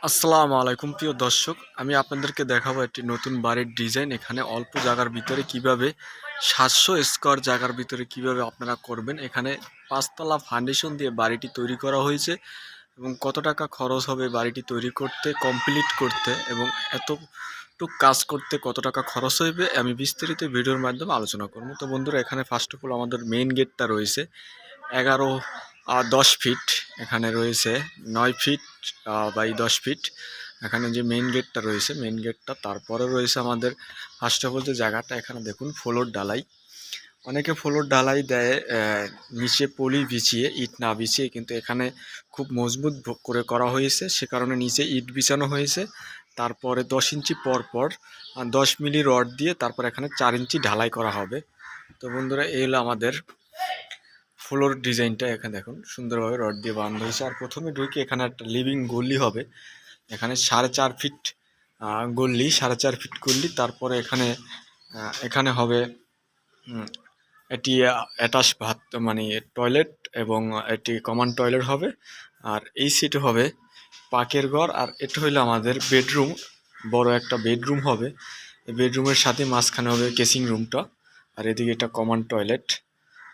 আসসালামু আলাইকুম প্রিয় দর্শক, আমি আপনাদেরকে দেখাবো একটি নতুন বাড়ির ডিজাইন। এখানে অল্প জায়গার ভিতরে কিভাবে 700 স্কোয়ার জায়গার ভিতরে কিভাবে আপনারা করবেন। এখানে 5তলা ফাউন্ডেশন দিয়ে বাড়িটি তৈরি করা হয়েছে এবং কত টাকা খরচ হবে বাড়িটি তৈরি করতে, কমপ্লিট করতে এবং এতটুক কাজ করতে কত টাকা খরচ হইবে আমি বিস্তারিত ভিডিওর মাধ্যমে আলোচনা করব। তো বন্ধুরা, এখানে ফার্স্ট অফ অল আমাদের মেইন গেটটা রয়েছে 11 আর 10 ফিট। এখানে রয়েছে 9 ফিট বাই 10 ফিট। এখানে যে মেইন গেটটা রয়েছে, মেইন গেটটা তারপরে রয়েছে আমাদের ফার্স্ট অফ অল যে জায়গাটা, এখানে দেখুন ফ্লোর ডালাই। অনেকে ফ্লোর ডালাই দেয় নিচে পলি বিছিয়ে, ইট না বিছিয়ে, কিন্তু এখানে খুব মজবুত করে করা হয়েছে, সে কারণে নিচে ইট বিছানো হয়েছে। তারপরে 10 ইঞ্চি পর পর 10 মিলি রড দিয়ে তারপর এখানে 4 ইঞ্চি ঢালাই করা হবে। তো বন্ধুরা, এই হলো আমাদের ফ্লোর ডিজাইনটা। এখানে দেখুন সুন্দরভাবে রড দিয়ে বাঁধানো হয়েছে। আর প্রথমে ঢুকে এখানে একটা লিভিং গলি হবে। এখানে 4.5 ফিট গলি, 4.5 ফিট গলি। তারপরে এখানে হবে এটি অ্যাটাচ ভাত মানে টয়লেট, এবং এটি কমন টয়লেট হবে। আর এই সিটে হবে পাকের ঘর। আর এটা হইলো আমাদের বেডরুম, বড় একটা বেডরুম হবে। এই বেডরুমের সাথে মাঝখানে হবে কেসিং রুমটা, আর এদিকে এটা কমন টয়লেট।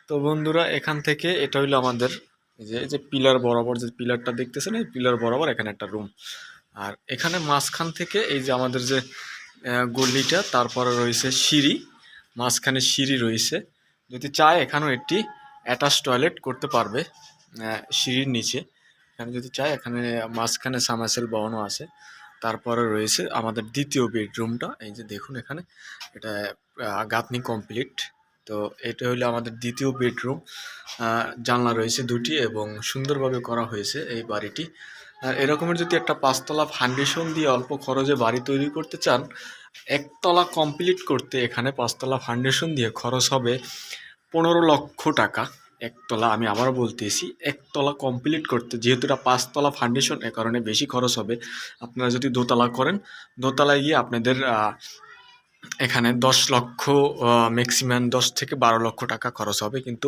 তো বন্ধুরা, এখান থেকে এটা হইলো আমাদের এই যে পিলার বরাবর, যে পিলারটা দেখতেছেন, এই পিলার বরাবর এখানে একটা রুম। আর এখানে মাঝখান থেকে এই যে আমাদের যে গলিটা, তারপরে রয়েছে সিঁড়ি, মাঝখানে সিঁড়ি রয়েছে। যদি চায় এখানেও একটি অ্যাটাচ টয়লেট করতে পারবে সিঁড়ির নিচে। এখানে যদি চায়, এখানে মাঝখানে সামারসেল বানানো আছে। তারপরে রয়েছে আমাদের দ্বিতীয় বেডরুমটা, এই যে দেখুন এখানে এটা গাঁথনি কমপ্লিট। তো এটা হলো আমাদের দ্বিতীয় বেডরুম। জানলা রয়েছে দুটি এবং সুন্দরভাবে করা হয়েছে এই বাড়িটি। আর এরকমের যদি একটা 5তলা ফাউন্ডেশন দিয়ে অল্প খরচে বাড়ি তৈরি করতে চান, একতলা কমপ্লিট করতে এখানে 5তলা ফাউন্ডেশন দিয়ে খরচ হবে 15 লক্ষ টাকা। একতলা, আমি আবারও বলতেছি, একতলা কমপ্লিট করতে, যেহেতু এটা 5তলা ফাউন্ডেশন, এ কারণে বেশি খরচ হবে। আপনারা যদি দোতলা করেন, দোতলায় গিয়ে আপনাদের এখানে 10 লক্ষ, ম্যাক্সিমাম 10 থেকে 12 লক্ষ টাকা খরচ হবে, কিন্তু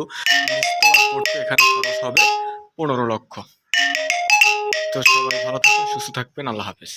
নিচতলা করতে এখানে খরচ হবে 15 লক্ষ। তো সবাই ভালো থাকবেন, সুস্থ থাকবেন, আল্লাহ হাফেজ।